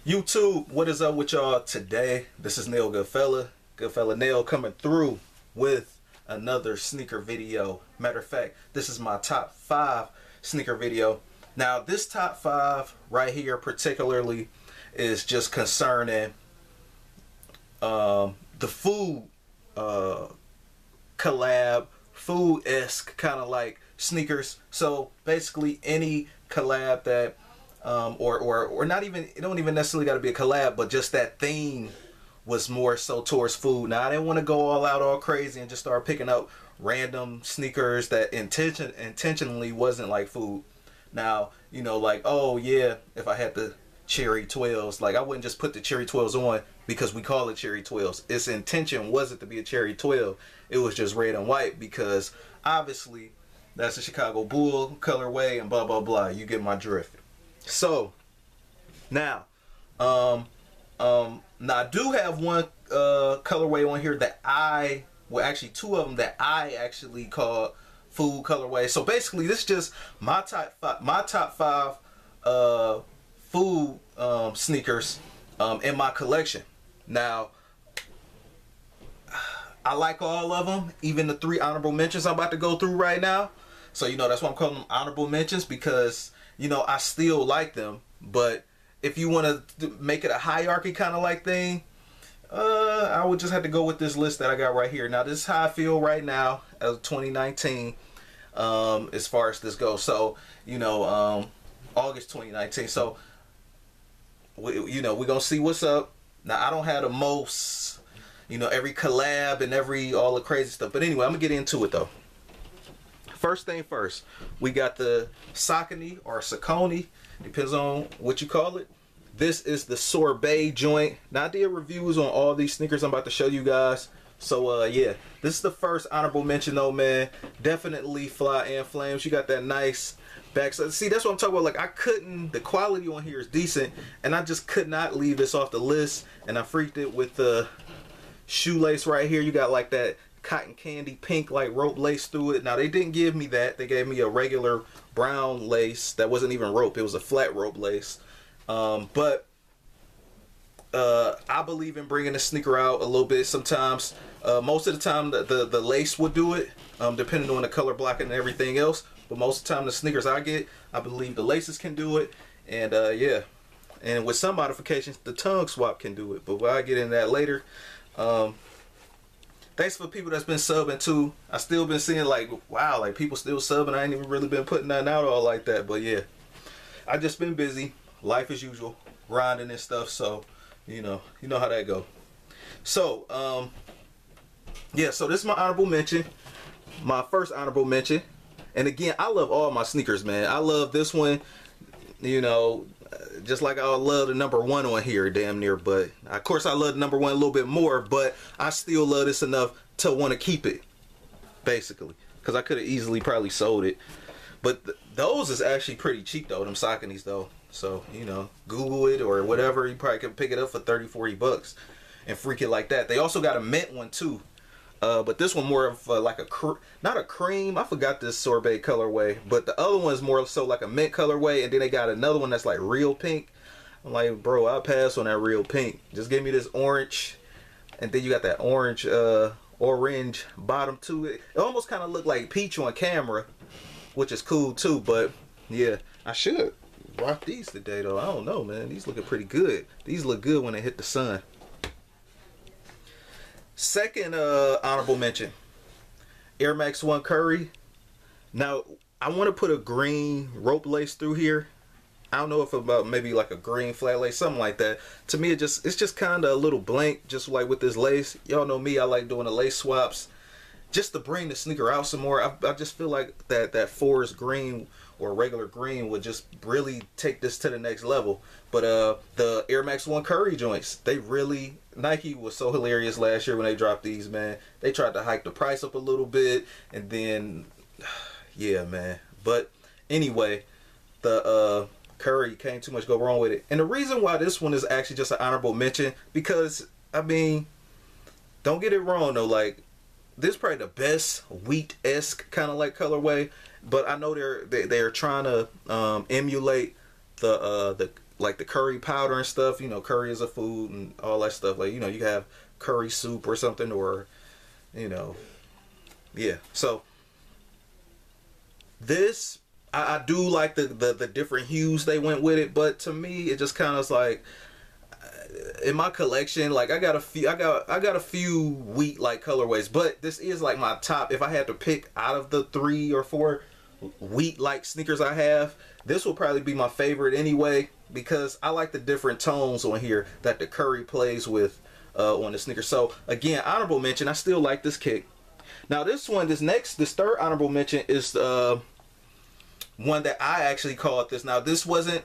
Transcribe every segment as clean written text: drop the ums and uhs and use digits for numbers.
YouTube, what is up with y'all today? This is Nail Goodfella Nail coming through with another sneaker video. Matter of fact, this is my top 5 sneaker video. Now this top 5 right here particularly is just concerning the food collab, food-esque kind of like sneakers. So basically any collab that or not even, it don't even necessarily got to be a collab, but just that theme was more so towards food. Now I didn't want to go all out all crazy and just start picking up random sneakers that intentionally wasn't like food. Now, you know, like, oh yeah, if I had the Cherry 12s, like I wouldn't just put the Cherry 12s on because we call it Cherry 12s. Its intention wasn't to be a Cherry 12. It was just red and white because obviously that's a Chicago Bull colorway and blah blah blah. You get my drift. So now now I do have one colorway on here that actually two of them that I actually call food colorway. So basically this is just my top five food sneakers in my collection. Now I like all of them, even the 3 honorable mentions I'm about to go through right now. So you know, that's why I'm calling them honorable mentions, because you know I still like them. But if you want to make it a hierarchy kind of like thing, I would just have to go with this list that I got right here. Now this is how I feel right now as 2019 as far as this goes. So you know, August 2019. So you know, we're gonna see what's up. Now I don't have the most, you know, every collab and all the crazy stuff, but anyway, I'm gonna get into it though. First thing first, we got the Saucony or Saucony, depends on what you call it. This is the sorbet joint. Now I did reviews on all these sneakers I'm about to show you guys. So yeah, this is the first honorable mention though, man. Definitely Fly and Flames. You got that nice back. So see, that's what I'm talking about. Like I couldn't, the quality on here is decent, and I just could not leave this off the list. And I freaked it with the shoelace right here. You got like that cotton candy pink like rope lace through it. Now they didn't give me that. They gave me a regular brown lace that wasn't even rope. It was a flat rope lace. But I believe in bringing the sneaker out a little bit sometimes. Most of the time the lace would do it, depending on the color blocking and everything else. But most of the time the sneakers I get, I believe the laces can do it. And yeah, and with some modifications the tongue swap can do it, but I'll get into that later. Thanks for people that's been subbing too. I still been seeing like, wow, like people still subbing. I ain't even really been putting nothing out all like that. But yeah, I just been busy, life as usual, grinding and stuff. So you know how that go. So yeah, so this is my honorable mention, my first honorable mention. And again, I love all my sneakers, man. I love this one, you know, just like I love the number 1 on here damn near. But of course I love the number 1 a little bit more, but I still love this enough to want to keep it, basically, because I could have easily probably sold it. But those is actually pretty cheap though, them Sauconys though. So you know, Google it or whatever, you probably can pick it up for 30-40 bucks and freak it like that. They also got a mint one too, but this one more of like not a cream, I forgot this sorbet colorway, but the other one is more so like a mint colorway. And then they got another one that's like real pink. I'm like, bro, I'll pass on that real pink. Just give me this orange. And then you got that orange bottom to it. It almost kind of looked like peach on camera, which is cool too. But yeah, I should rock these today though. I don't know, man, these looking pretty good. These look good when they hit the sun. Second honorable mention, Air Max 1 Curry. Now I want to put a green rope lace through here. I don't know if about maybe like a green flat lace, something like that. To me it's just kind of a little blank, just like with this lace. Y'all know me, I like doing the lace swaps just to bring the sneaker out some more. I just feel like that forest green or regular green would just really take this to the next level. But the Air Max 1 Curry joints, they really, Nike was so hilarious last year when they dropped these, man. They tried to hike the price up a little bit, and then yeah, man. But anyway, the Curry, can't too much go wrong with it. And the reason why this one is actually just an honorable mention, because I mean, don't get it wrong though, like this is probably the best wheat-esque kind of like colorway, but I know they're trying to emulate the like the curry powder and stuff. You know, curry is a food and all that stuff. Like, you know, you have curry soup or something, or, you know, yeah. So this, I do like the different hues they went with it, but to me it just kind of like, in my collection, like I got a few wheat like colorways, but this is like my top. If I had to pick out of the 3 or 4 wheat like sneakers I have, this will probably be my favorite anyway, because I like the different tones on here that the curry plays with on the sneaker. So again, honorable mention, I still like this kick. Now this third honorable mention is one that I actually called this. Now this wasn't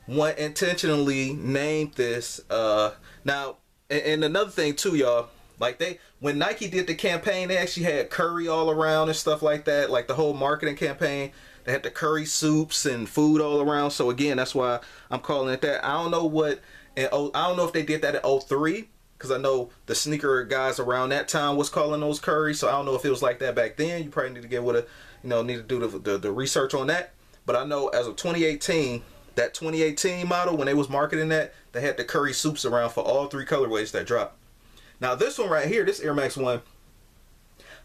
one intentionally named this. Now, and another thing too, y'all, like when Nike did the campaign, they actually had curry all around and stuff like that. Like the whole marketing campaign, they had the curry soups and food all around. So again, that's why I'm calling it that. I don't know if they did that in 03, because I know the sneaker guys around that time was calling those curry. So I don't know if it was like that back then. You probably need to get with need to do the research on that. But I know as of 2018, that 2018 model, when they was marketing that, they had the curry soups around for all 3 colorways that dropped. Now this one right here, this Air Max 1,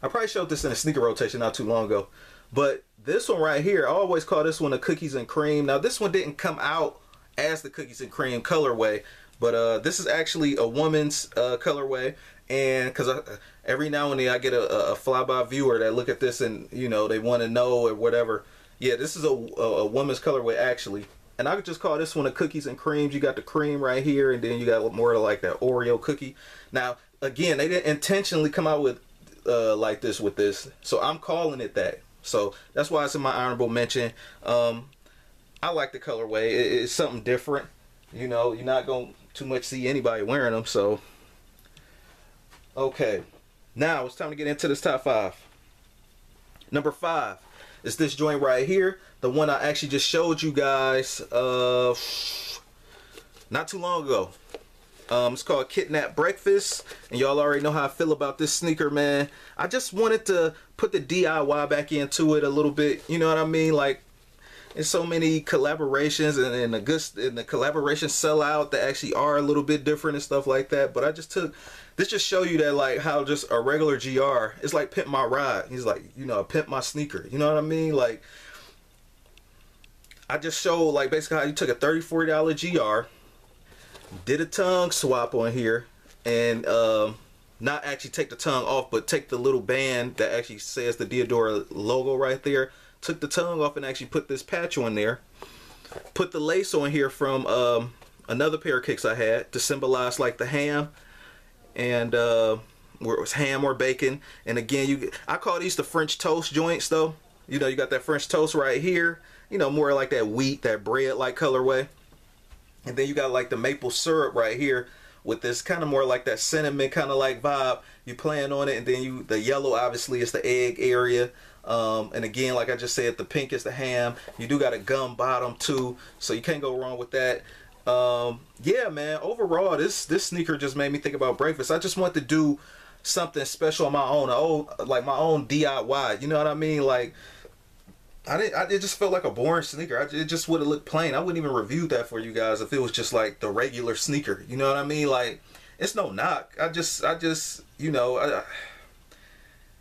I probably showed this in a sneaker rotation not too long ago. But this one right here, I always call this one a cookies and cream. Now this one didn't come out as the cookies and cream colorway, but this is actually a woman's colorway. And because every now and then I get a flyby viewer that look at this and, you know, they want to know or whatever. Yeah, this is a woman's colorway actually. And I could just call this one a cookies and creams. You got the cream right here, and then you got more like that Oreo cookie. Now, again, they didn't intentionally come out with like this with this, so I'm calling it that. So that's why it's in my honorable mention. I like the colorway. It's something different. You know, you're not going to too much see anybody wearing them. So, okay. Now it's time to get into this top 5. Number 5 is this joint right here. The one I actually just showed you guys not too long ago. It's called Kidnap Breakfast, and y'all already know how I feel about this sneaker, man. I just wanted to put the DIY back into it a little bit. You know what I mean? Like, there's so many collaborations, and the collaborations sell out that actually are a little bit different and stuff like that. But I just took this just show you that, like, how just a regular GR is like pimp my ride. He's like, you know, pimp my sneaker. You know what I mean? Like, I just showed like basically how you took a $30-$40 GR, did a tongue swap on here, and not actually take the tongue off, but take the little band that actually says the Diadora logo right there. Took the tongue off and actually put this patch on there. Put the lace on here from another pair of kicks I had to symbolize like the ham, and where it was ham or bacon. And again, I call these the French toast joints though. You know, you got that French toast right here. You know, more like that wheat, that bread like colorway. And then you got like the maple syrup right here with this kind of more like that cinnamon kind of like vibe. You playing on it, and then the yellow obviously is the egg area. And again, like I just said, the pink is the ham. You do got a gum bottom too, so you can't go wrong with that. Yeah, man, overall this sneaker just made me think about breakfast. I just want to do something special on my own, like my own DIY. You know what I mean? Like, it just felt like a boring sneaker. It just would have looked plain. I wouldn't even review that for you guys if it was just like the regular sneaker. You know what I mean? Like, it's no knock. I just you know,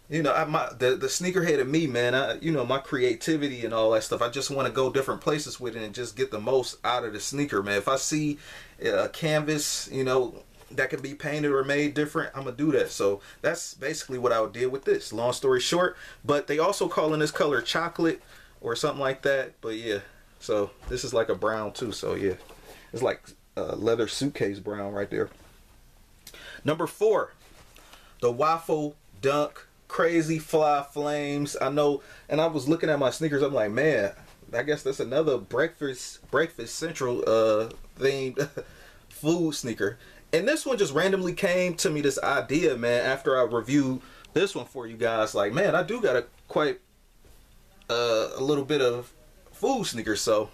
the sneakerhead of me, man. You know, my creativity and all that stuff. I just want to go different places with it and just get the most out of the sneaker, man. If I see a canvas, you know, that can be painted or made different, I'm gonna do that. So that's basically what I would do with this. Long story short, but they also calling this color chocolate or something like that. But yeah, so this is like a brown too. So yeah, it's like leather suitcase brown right there. Number 4, the Waffle Dunk Crazy Fly Flames. I know, and I was looking at my sneakers. I'm like, man, I guess that's another breakfast central themed food sneaker. And this one just randomly came to me, this idea, man, after I reviewed this one for you guys. Like, man, I do got quite a little bit of food sneakers. So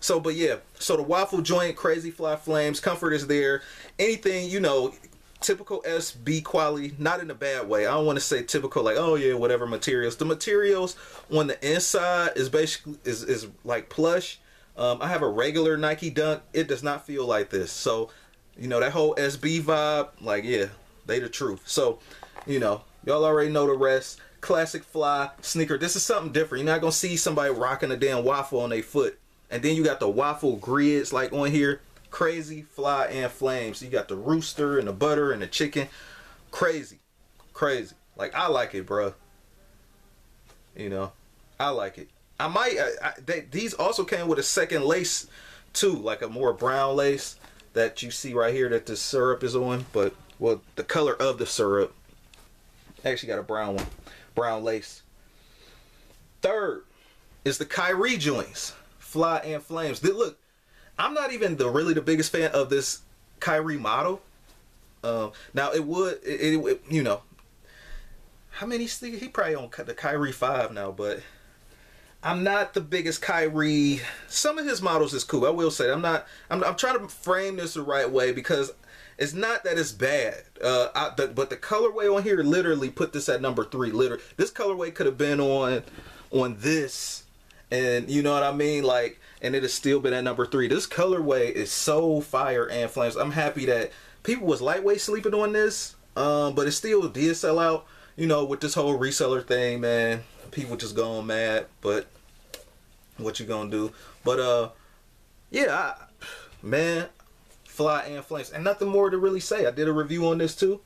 but yeah, so the waffle joint, Crazy Fly Flames, comfort is there. Anything, you know, typical SB quality, not in a bad way. I don't want to say typical, like, oh yeah, whatever materials. The materials on the inside is basically is like plush. I have a regular Nike Dunk. It does not feel like this. So, you know, that whole SB vibe, like, yeah, they the truth. So, you know, y'all already know the rest. Classic fly sneaker. This is something different. You're not going to see somebody rocking a damn waffle on their foot. And then you got the waffle grids like on here. Crazy fly and flames. You got the rooster and the butter and the chicken. Crazy. Crazy. Like, I like it, bro. You know, I like it. I might, these also came with a second lace too, like a more brown lace that you see right here that the syrup is on. But, well, the color of the syrup. Actually got a brown one. Brown lace. Third is the Kyrie joints. Fly and flames. Look, I'm not even really the biggest fan of this Kyrie model. Now, it would, you know, how many sneakers? He probably on the Kyrie 5 now, but I'm not the biggest Kyrie. Some of his models is cool. I will say I'm trying to frame this the right way because it's not that it's bad. But the colorway on here literally put this at number 3. Literally, this colorway could have been on this, and you know what I mean, like, and it has still been at number 3. This colorway is so fire and flames. I'm happy that people was lightweight sleeping on this, but it still did sell out. You know, with this whole reseller thing, man, people just going mad, but what you gonna do? But yeah, man, fly and flames, and nothing more to really say. I did a review on this too.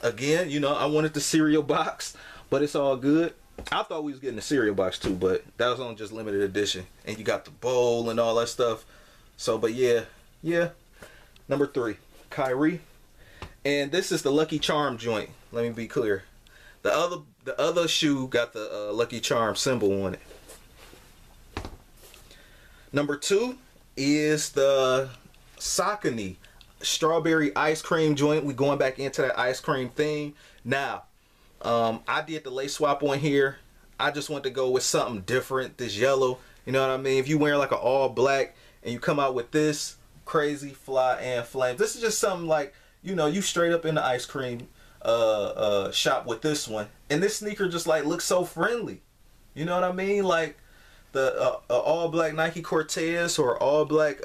Again, you know, I wanted the cereal box, but it's all good. I thought we was getting the cereal box too, but that was on just limited edition, and you got the bowl and all that stuff. So, but yeah, number 3, Kyrie. And this is the Lucky Charm joint. Let me be clear. The other shoe got the Lucky Charm symbol on it. Number 2 is the Saucony strawberry ice cream joint. We going back into that ice cream theme. Now, I did the lace swap on here. I just want to go with something different. This yellow. You know what I mean? If you wear like an all black and you come out with this crazy fly and flames. This is just something like, you know, you straight up in the ice cream shop with this one, and this sneaker just like looks so friendly. You know what I mean? Like the all black Nike Cortez or all black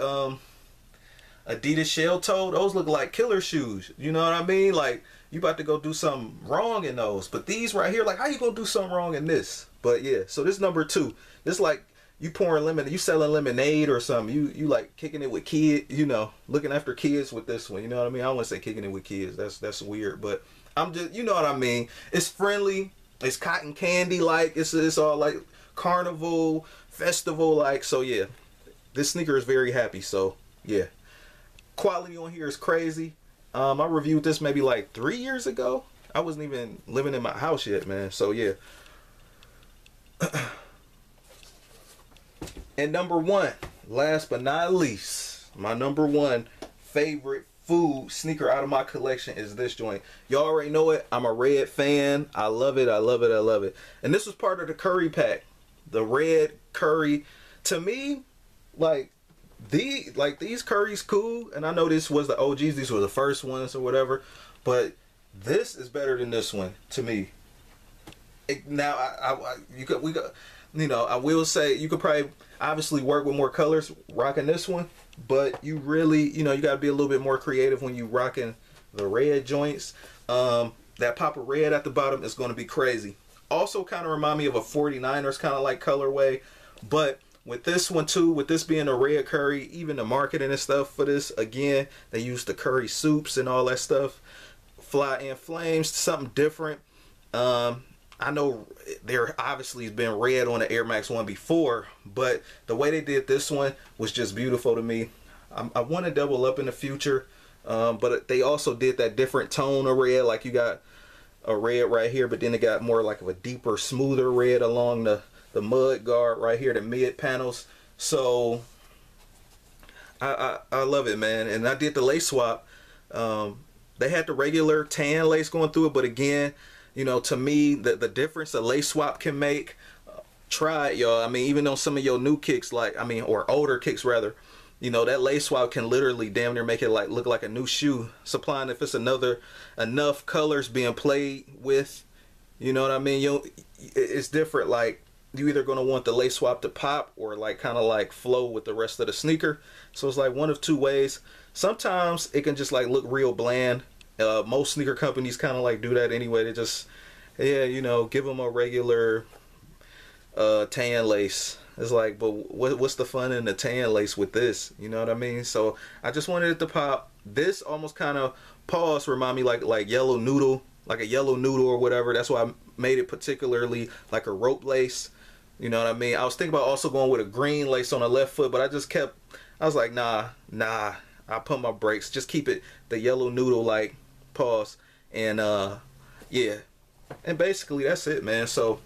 Adidas Shell Toe. Those look like killer shoes. You know what I mean? Like you about to go do something wrong in those. But these right here, like how you gonna do something wrong in this? But yeah, so this number 2. This like you pouring lemonade, you selling lemonade or something. You like kicking it with kids, you know, looking after kids with this one. You know what I mean? I don't want to say kicking it with kids. That's weird, but I'm just, you know what I mean? It's friendly. It's cotton candy like. It's all like carnival, festival like. So yeah, this sneaker is very happy. So yeah, quality on here is crazy. I reviewed this maybe like 3 years ago. I wasn't even living in my house yet, man. So yeah. And number 1, last but not least, my number 1 favorite food sneaker out of my collection is this joint. Y'all already know it. I'm a red fan. I love it. I love it. I love it. And this was part of the Curry pack. The red Curry. To me, like these Curry's cool. And I know this was the OGs. These were the first ones or whatever. But this is better than this one to me. Now, you know, I will say you could probably obviously work with more colors rocking this one, but you really, you know, you got to be a little bit more creative when you rocking the red joints. That pop of red at the bottom is going to be crazy. Also kind of remind me of a 49ers kind of like colorway, but with this one too, with this being a red Curry, even the marketing and stuff for this, again, they use the Curry soups and all that stuff. Fly and flames, something different. I know there obviously has been red on the Air Max 1 before, but the way they did this one was just beautiful to me. I want to double up in the future, but they also did that different tone of red. Like you got a red right here, but then it got more like of a deeper, smoother red along the mud guard right here, the mid panels. So I love it, man. And I did the lace swap. They had the regular tan lace going through it, but again, you know, to me, the difference a lace swap can make, try it, y'all. I mean, even on some of your new kicks, like, I mean, or older kicks rather, you know, that lace swap can literally damn near make it like look like a new shoe. Supplying if it's enough colors being played with, you know what I mean? It's different. Like you either going to want the lace swap to pop or like kind of like flow with the rest of the sneaker. So it's like one of two ways. Sometimes it can just like look real bland. Most sneaker companies kind of like do that anyway. They just, yeah, you know, give them a regular tan lace. It's like, but what's the fun in the tan lace with this? You know what I mean? So I just wanted it to pop. This almost kind of pause remind me like yellow noodle, like a yellow noodle or whatever. That's why I made it particularly like a rope lace. You know what I mean? I was thinking about also going with a green lace on the left foot, but I was like, nah, I pump my brakes. Just keep it the yellow noodle like pause. And yeah. And basically that's it, man. So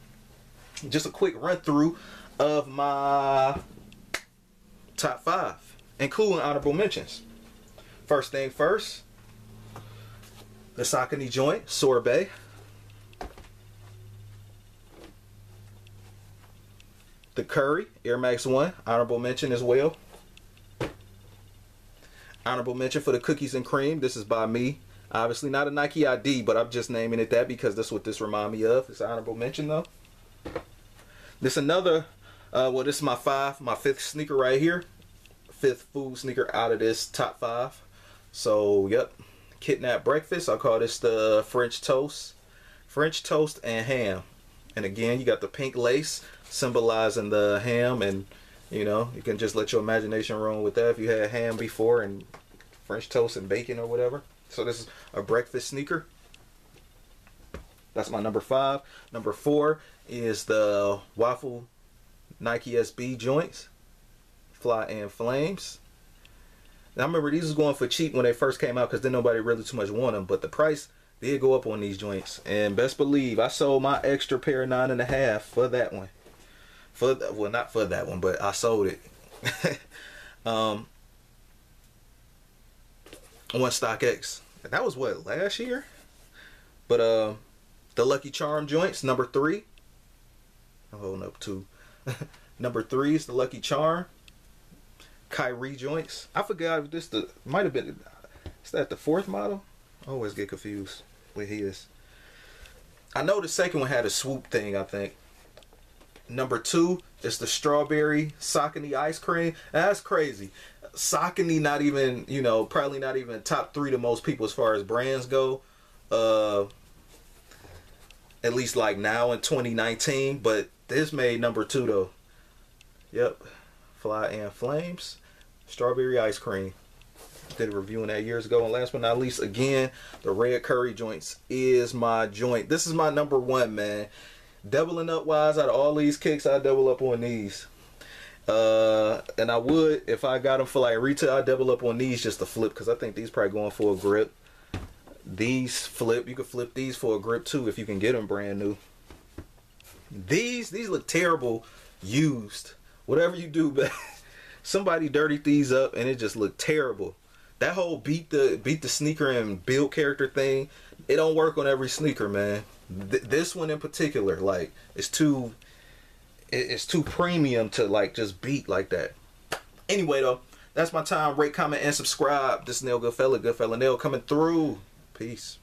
just a quick run through of my top 5, including honorable mentions. First thing first, the Saucony joint, Sorbet. The Curry, Air Max 1, honorable mention as well. Honorable mention for the Cookies and Cream. This is by me. Obviously not a Nike ID, but I'm just naming it that because that's what this remind me of. It's an honorable mention though. This another, well, this is my 5th sneaker right here. 5th food sneaker out of this top 5. So, yep. Kidnap Breakfast. I call this the French Toast. French Toast and Ham. And again, you got the pink lace symbolizing the ham, and you know, you can just let your imagination run with that if you had ham before and French toast and bacon or whatever. So this is a breakfast sneaker. That's my number 5. Number 4 is the Waffle Nike SB joints, Fly and Flames. Now I remember these was going for cheap when they first came out because then nobody really too much wanted them, but the price did go up on these joints, and best believe I sold my extra pair of 9.5 for that one. Well, not for that one, but I sold it. On StockX. That was what, last year? But the Lucky Charm joints, number 3. I'm holding up 2. Number 3 is the Lucky Charm. Kyrie joints. I forgot if this might have been, is that the 4th model? I always get confused with his. I know the second one had a swoop thing, I think. Number 2 is the Strawberry Saucony Ice Cream. That's crazy. Saucony not even, you know, probably not even top 3 to most people as far as brands go. At least like now in 2019. But this made number 2 though. Yep. Fly and Flames. Strawberry Ice Cream. Did a review on that years ago. And last but not least, again, the Red Curry joints is my joint. This is my number 1, man. Doubling up wise, out of all these kicks, I double up on these. And I would, if I got them for like retail, I'd double up on these just to flip, because I think these probably going for a grip. These flip, you could flip these for a grip too if you can get them brand new. These look terrible used. Whatever you do, but somebody dirtied these up and it just looked terrible. That whole beat the sneaker and build character thing, it don't work on every sneaker, man. This one in particular, like, it's too premium to like just beat like that. Anyway though, that's my time. Rate, comment, and subscribe. This is Nail Goodfella Nail coming through. Peace.